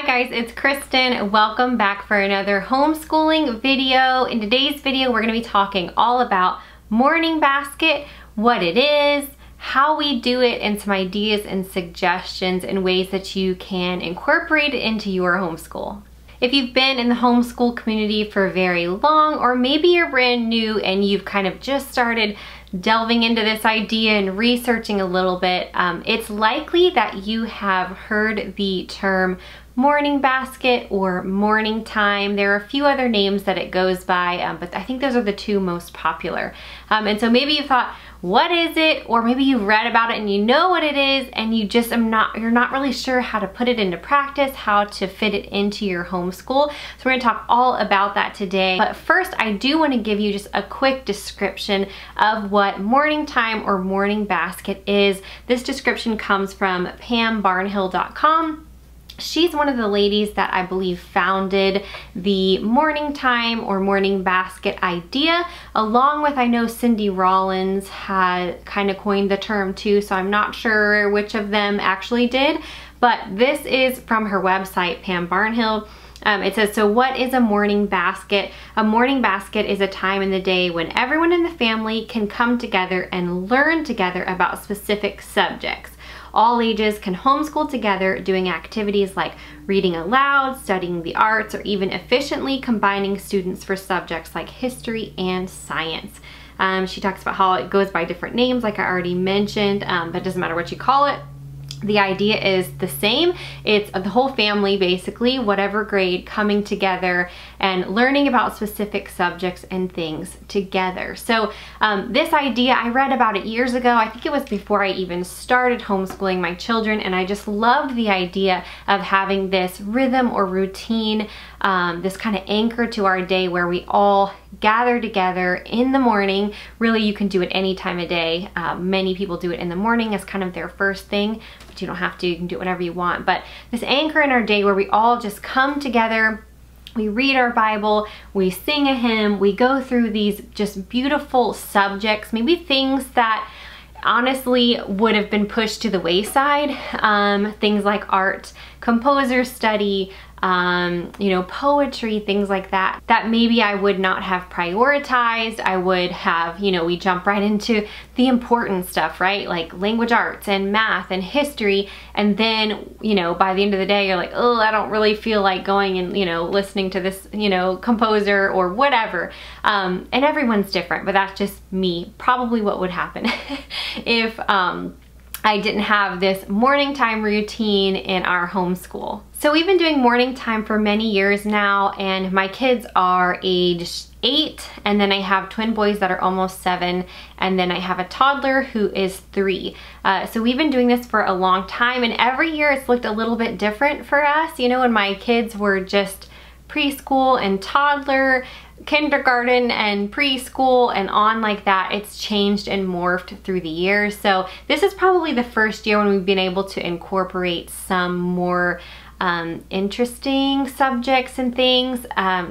Hi guys, it's Kristen. Welcome back for another homeschooling video. In today's video, we're going to be talking all about morning basket, what it is, how we do it, and some ideas and suggestions and ways that you can incorporate it into your homeschool. If you've been in the homeschool community for very long, or maybe you're brand new and you've kind of just started delving into this idea and researching a little bit, it's likely that you have heard the term morning basket or morning time. There are a few other names that it goes by, but I think those are the two most popular. And so maybe you thought, what is it? Or maybe you've read about it and you know what it is, and you just you're not really sure how to put it into practice, how to fit it into your homeschool. So we're gonna talk all about that today. But first, I do wanna give you just a quick description of what morning time or morning basket is. This description comes from PamBarnhill.com. She's one of the ladies that I believe founded the morning time or morning basket idea, along with, I know Cindy Rollins had kind of coined the term too, so I'm not sure which of them actually did, but this is from her website, Pam Barnhill. It says, so what is a morning basket? A morning basket is a time in the day when everyone in the family can come together and learn together about specific subjects. All ages can homeschool together, doing activities like reading aloud, studying the arts, or even efficiently combining students for subjects like history and science. She talks about how it goes by different names, like I already mentioned, but it doesn't matter what you call it. The idea is the same. It's the whole family, basically, whatever grade, coming together and learning about specific subjects and things together. So this idea, I read about it years ago. I think it was before I even started homeschooling my children, and I just loved the idea of having this rhythm or routine, this kind of anchor to our day where we all gather together in the morning. Really, you can do it any time of day. Many people do it in the morning as kind of their first thing, but you don't have to. You can do it whenever you want. But this anchor in our day where we all just come together, we read our Bible, we sing a hymn, we go through these just beautiful subjects, maybe things that honestly would have been pushed to the wayside, things like art, composer study, you know, poetry, things like that, that maybe I would not have prioritized. I would have, you know, we jump right into the important stuff, right? Like language arts and math and history. And then, you know, by the end of the day, you're like, oh, I don't really feel like going and, you know, listening to this, you know, composer or whatever. And everyone's different, but that's just me. Probably what would happen if, I didn't have this morning time routine in our homeschool. So we've been doing morning time for many years now, and my kids are age 8, and then I have twin boys that are almost 7, and then I have a toddler who is 3. So we've been doing this for a long time, and every year it's looked a little bit different for us. You know, when my kids were just preschool and toddler, kindergarten and preschool and on like that, it's changed and morphed through the years. So this is probably the first year when we've been able to incorporate some more interesting subjects and things,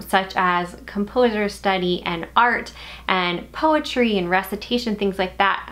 such as composer study and art and poetry and recitation, things like that,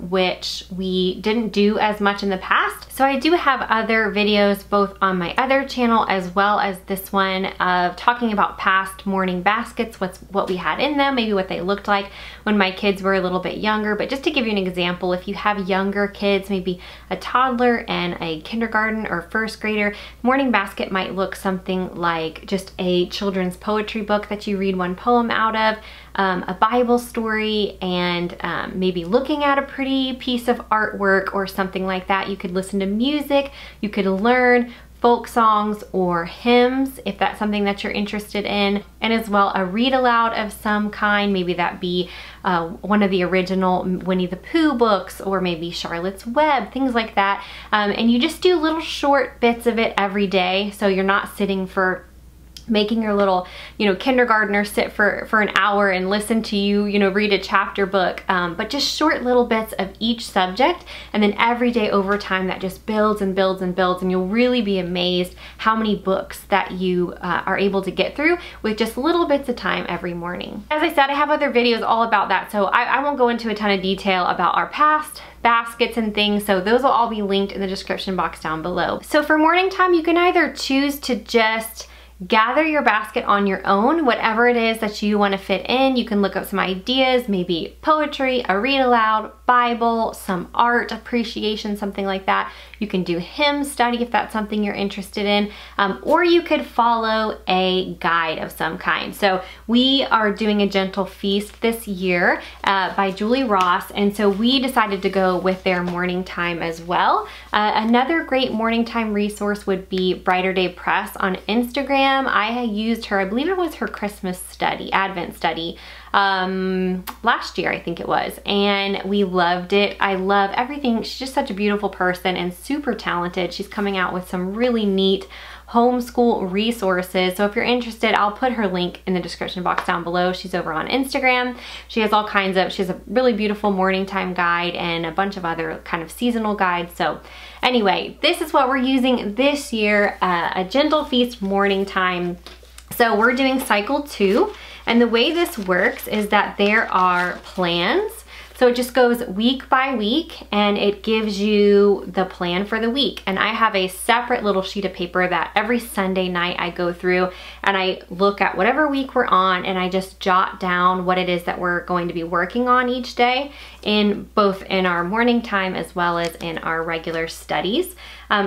which we didn't do as much in the past. So I do have other videos both on my other channel as well as this one of talking about past morning baskets, what we had in them, maybe what they looked like when my kids were a little bit younger. But just to give you an example, if you have younger kids, maybe a toddler and a kindergarten or first grader, morning basket might look something like just a children's poetry book that you read one poem out of, a Bible story, and maybe looking at a pretty piece of artwork or something like that. You could listen to music, you could learn folk songs or hymns if that's something that you're interested in, and as well a read aloud of some kind. Maybe that be one of the original Winnie the Pooh books, or maybe Charlotte's Web, things like that. And you just do little short bits of it every day, so you're not sitting for making your little, you know, kindergartner sit for an hour and listen to you, you know, read a chapter book, but just short little bits of each subject. And then every day over time, that just builds and builds and builds, and you'll really be amazed how many books that you are able to get through with just little bits of time every morning. As I said, I have other videos all about that, so I won't go into a ton of detail about our past baskets and things. So those will all be linked in the description box down below. So for morning time, you can either choose to just gather your basket on your own, whatever it is that you want to fit in. You can look up some ideas, maybe poetry, a read aloud, Bible, some art appreciation, something like that. You can do hymn study if that's something you're interested in, or you could follow a guide of some kind. So we are doing A Gentle Feast this year by Julie Ross, and so we decided to go with their morning time as well. Another great morning time resource would be Brighter Day Press on Instagram. I used her, I believe it was her Christmas study, Advent study, last year I think it was, and we loved it. I love everything. She's just such a beautiful person and super talented. She's coming out with some really neat homeschool resources. So if you're interested, I'll put her link in the description box down below. She's over on Instagram. She has all kinds of, she has a really beautiful morning time guide and a bunch of other kind of seasonal guides. So anyway, this is what we're using this year, A Gentle Feast morning time. So we're doing cycle 2, and the way this works is that there are plans. So it just goes week by week, and it gives you the plan for the week. And I have a separate little sheet of paper that every Sunday night I go through and I look at whatever week we're on, and I just jot down what it is that we're going to be working on each day, in both in our morning time as well as in our regular studies.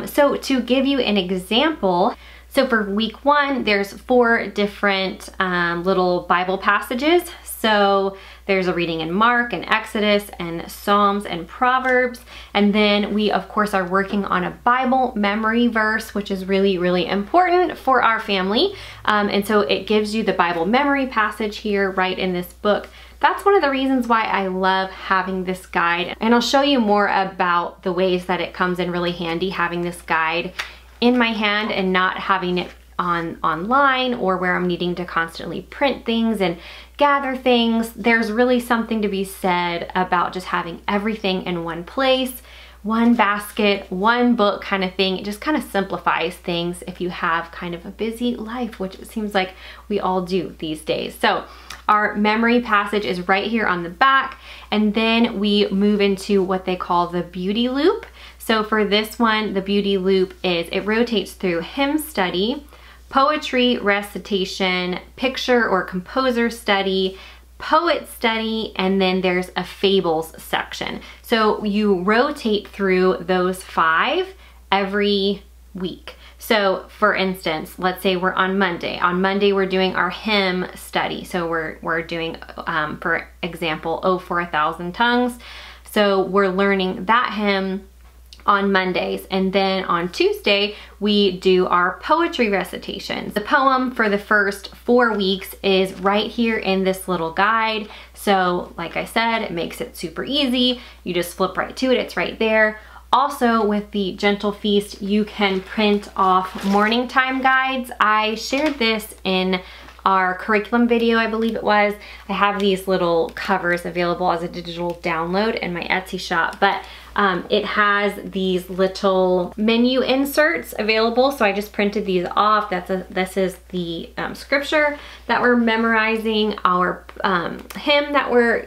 So to give you an example, so for week 1, there's 4 different little Bible passages. So there's a reading in Mark and Exodus and Psalms and Proverbs. And then we, of course, are working on a Bible memory verse, which is really, really important for our family. And so it gives you the Bible memory passage here right in this book. That's one of the reasons why I love having this guide. And I'll show you more about the ways that it comes in really handy, having this guide in my hand and not having it online or where I'm needing to constantly print things and gather things. There's really something to be said about just having everything in one place, one basket, one book kind of thing. It just kind of simplifies things if you have kind of a busy life, which it seems like we all do these days. So our memory passage is right here on the back, and then we move into what they call the beauty loop. So for this one, the beauty loop is, it rotates through hymn study, poetry recitation, picture or composer study, poet study, and then there's a fables section. So you rotate through those 5 every week. So for instance, let's say we're on Monday. On Monday, we're doing our hymn study. So we're doing, for example, Oh, for a Thousand Tongues. So we're learning that hymn on Mondays, and then on Tuesday we do our poetry recitations. The poem for the first 4 weeks is right here in this little guide. So like I said, it makes it super easy. You just flip right to it, it's right there. Also with the Gentle Feast, you can print off morning time guides. I shared this in our curriculum video, I believe it was. I have these little covers available as a digital download in my Etsy shop, but it has these little menu inserts available. So I just printed these off. This is the scripture that we're memorizing, our hymn that we're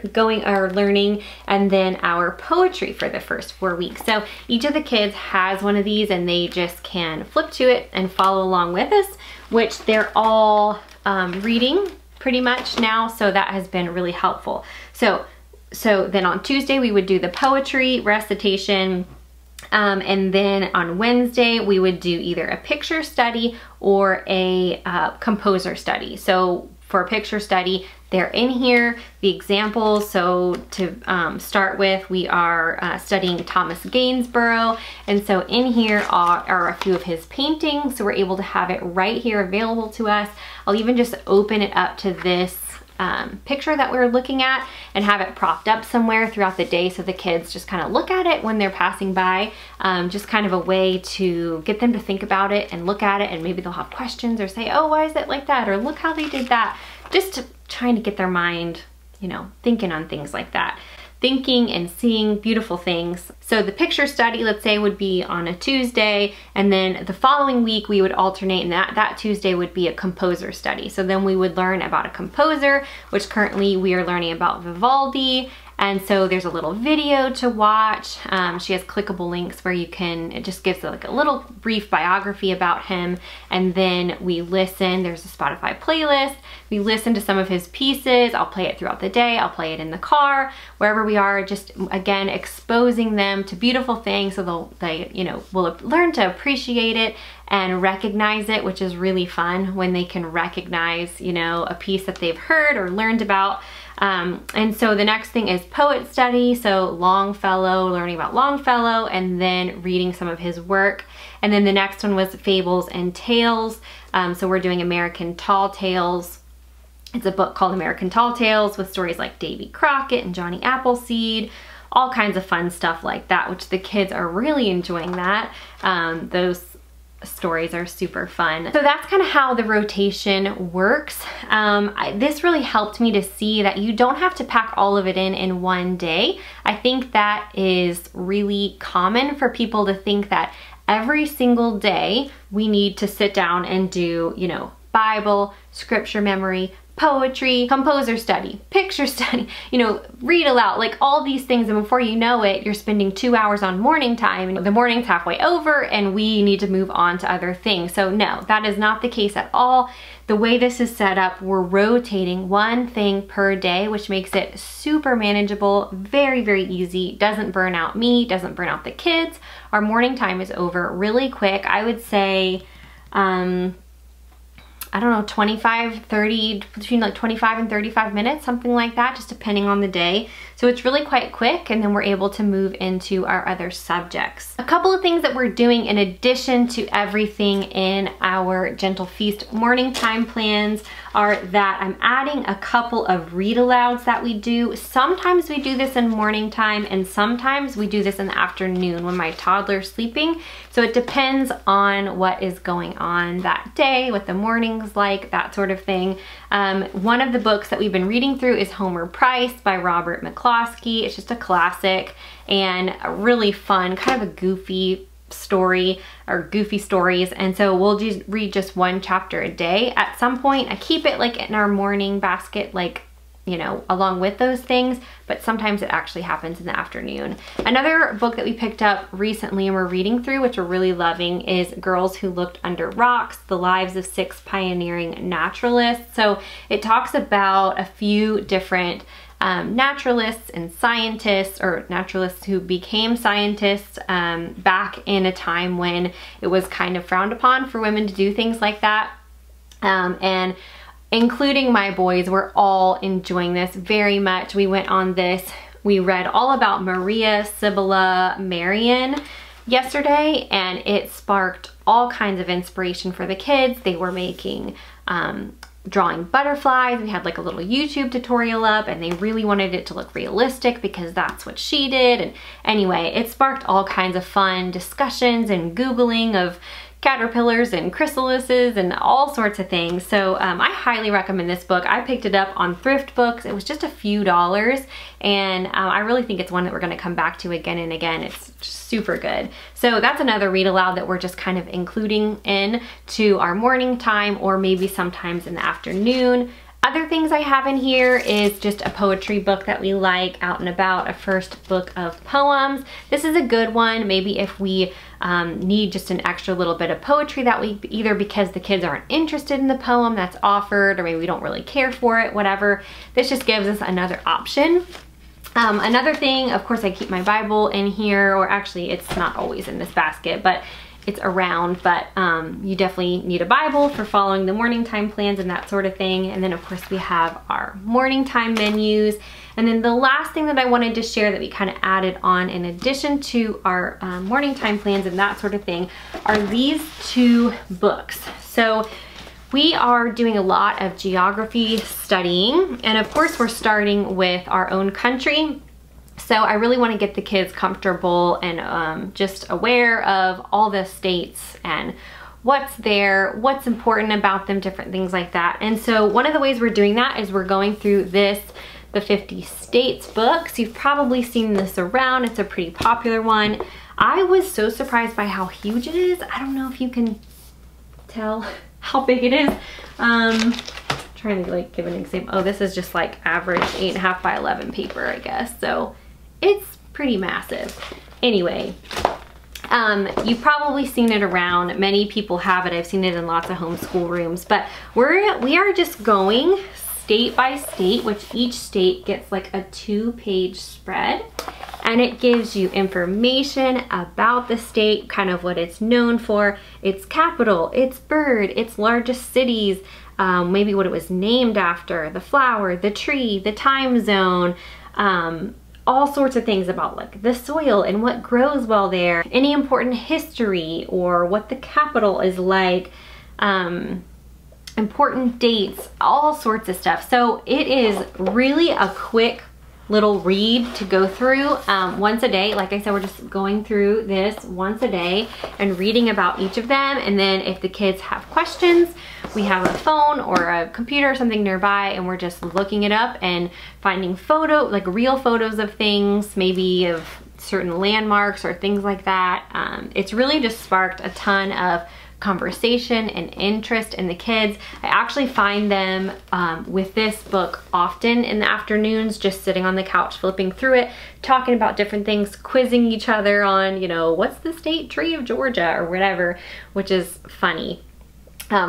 learning, and then our poetry for the first 4 weeks. So each of the kids has one of these, and they just can flip to it and follow along with us, which they're all reading pretty much now. So that has been really helpful. So then on Tuesday we would do the poetry recitation, and then on Wednesday we would do either a picture study or a composer study. So for a picture study, they're in here, the examples. So to start with, we are studying Thomas Gainsborough, and so in here are a few of his paintings, so we're able to have it right here available to us. I'll even just open it up to this picture that we're looking at and have it propped up somewhere throughout the day so the kids just kind of look at it when they're passing by. Just kind of a way to get them to think about it and look at it, and maybe they'll have questions or say, oh, why is it like that? Or look how they did that. Just to trying to get their mind, you know, thinking on things like that. Thinking and seeing beautiful things. So the picture study, let's say, would be on a Tuesday, and then the following week we would alternate, and that Tuesday would be a composer study. So then we would learn about a composer, which currently we are learning about Vivaldi, And so there's a little video to watch. She has clickable links where you can, it just gives like a little brief biography about him. And then we listen, there's a Spotify playlist. We listen to some of his pieces. I'll play it throughout the day. I'll play it in the car, wherever we are, just again, exposing them to beautiful things so they, you know, will learn to appreciate it and recognize it, which is really fun when they can recognize, you know, a piece that they've heard or learned about. And so the next thing is poet study. So Longfellow, learning about Longfellow, and then reading some of his work. And then the next one was fables and tales. So we're doing American Tall Tales. It's a book called American Tall Tales with stories like Davy Crockett and Johnny Appleseed, all kinds of fun stuff like that, which the kids are really enjoying that. Those stories are super fun. So that's kind of how the rotation works. This really helped me to see that you don't have to pack all of it in one day. I think that is really common for people to think that every single day we need to sit down and do, you know, Bible, scripture memory, poetry, composer study, picture study, you know, read aloud, like all these things. And before you know it, you're spending 2 hours on morning time and the morning's halfway over and we need to move on to other things. So no, that is not the case at all. The way this is set up, we're rotating one thing per day, which makes it super manageable, very, very easy. Doesn't burn out me, doesn't burn out the kids. Our morning time is over really quick. I would say, I don't know, 25, 30, between like 25 and 35 minutes, something like that, just depending on the day. So it's really quite quick, and then we're able to move into our other subjects. A couple of things that we're doing in addition to everything in our Gentle Feast morning time plans are that I'm adding a couple of read-alouds that we do. Sometimes we do this in morning time, and sometimes we do this in the afternoon when my toddler's sleeping. So it depends on what is going on that day, what the morning's like, that sort of thing. One of the books that we've been reading through is Homer Price by Robert McCloskey. It's just a classic and a really fun, kind of a goofy story or goofy stories. And so we'll just read just one chapter a day. At some point, I keep it like in our morning basket, like, you know, along with those things, but sometimes it actually happens in the afternoon. Another book that we picked up recently and we're reading through, which we're really loving, is Girls Who Looked Under Rocks, The Lives of 6 Pioneering Naturalists. So it talks about a few different naturalists and scientists, or naturalists who became scientists back in a time when it was kind of frowned upon for women to do things like that. And including my boys, we're all enjoying this very much. We went on this, we read all about Maria Sibylla Merian yesterday, and it sparked all kinds of inspiration for the kids. They were making drawing butterflies. We had like a little YouTube tutorial up, and they really wanted it to look realistic because that's what she did. And anyway, it sparked all kinds of fun discussions and Googling of caterpillars and chrysalises and all sorts of things. So I highly recommend this book. I picked it up on Thrift Books. It was just a few dollars, and I really think it's one that we're going to come back to again and again. It's just super good. So that's another read aloud that we're just kind of including in to our morning time, or maybe sometimes in the afternoon. Other things I have in here is just a poetry book that we like, Out and About, a first book of poems. This is a good one, maybe if we need just an extra little bit of poetry that week, either because the kids aren't interested in the poem that's offered, or maybe we don't really care for it, whatever. This just gives us another option. Another thing, of course, I keep my Bible in here, or actually it's not always in this basket, but it's around. But you definitely need a Bible for following the morning time plans and that sort of thing. And then of course we have our morning time menus. And then the last thing that I wanted to share that we kind of added on in addition to our morning time plans and that sort of thing are these two books. So we are doing a lot of geography studying, and of course we're starting with our own country. So I really want to get the kids comfortable and just aware of all the states and what's there, what's important about them, different things like that. And so one of the ways we're doing that is we're going through this, the 50 States books. You've probably seen this around. It's a pretty popular one. I was so surprised by how huge it is. I don't know if you can tell how big it is. trying to like give an example. Oh, this is just like average 8.5 by 11 paper, I guess. So it's pretty massive. Anyway, you've probably seen it around. Many people have it. I've seen it in lots of homeschool rooms, but we are just going state by state, which each state gets like a 2-page spread. And it gives you information about the state, kind of what it's known for, its capital, its bird, its largest cities, maybe what it was named after, the flower, the tree, the time zone, all sorts of things about like the soil and what grows well there, any important history or what the capital is like, important dates, all sorts of stuff. So it is really a quick little read to go through once a day. Like I said, we're just going through this once a day and reading about each of them. And then if the kids have questions, we have a phone or a computer or something nearby, and we're just looking it up and finding like real photos of things, maybe of certain landmarks or things like that. It's really just sparked a ton of conversation and interest in the kids. I actually find them with this book often in the afternoons, just sitting on the couch flipping through it, talking about different things, quizzing each other on, you know, what's the state tree of Georgia or whatever, which is funny.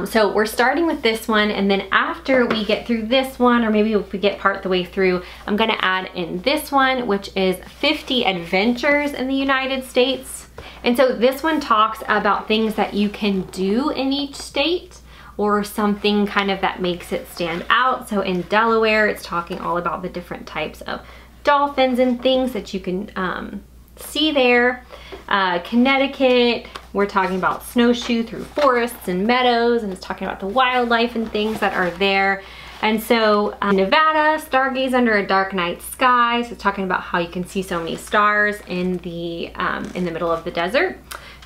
So we're starting with this one, and then after we get through this one, or maybe if we get part the way through, I'm gonna add in this one, which is 50 Adventures in the United States. And so this one talks about things that you can do in each state, or something kind of that makes it stand out. So in Delaware, it's talking all about the different types of dolphins and things that you can see there. Connecticut, we're talking about snowshoe through forests and meadows, and it's talking about the wildlife and things that are there. And so Nevada, stargaze under a dark night sky. So it's talking about how you can see so many stars in the middle of the desert.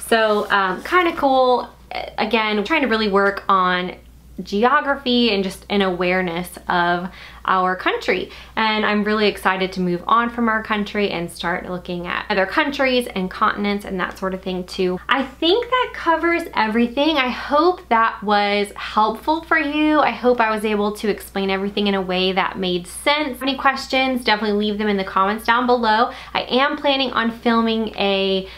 So kind of cool. Again, trying to really work on geography and just an awareness of our country. And I'm really excited to move on from our country and start looking at other countries and continents and that sort of thing too. I think that covers everything. I hope that was helpful for you. I hope I was able to explain everything in a way that made sense. Any questions, definitely leave them in the comments down below. I am planning on filming a,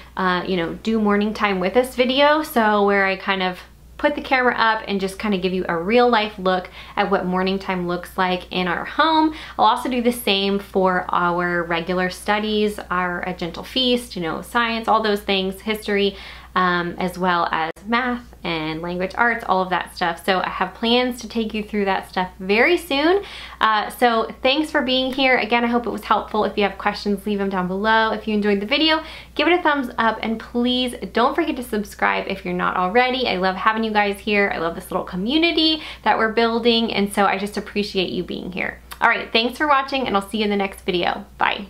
do morning time with us video. So where I kind of put the camera up and just kind of give you a real life look at what morning time looks like in our home. I'll also do the same for our regular studies, our A Gentle Feast, science, all those things, history, as well as math and language arts, all of that stuff. So I have plans to take you through that stuff very soon. So thanks for being here. Again, I hope it was helpful. If you have questions, leave them down below. If you enjoyed the video, give it a thumbs up, and please don't forget to subscribe if you're not already. I love having you guys here. I love this little community that we're building, and so I just appreciate you being here. All right, thanks for watching, and I'll see you in the next video. Bye.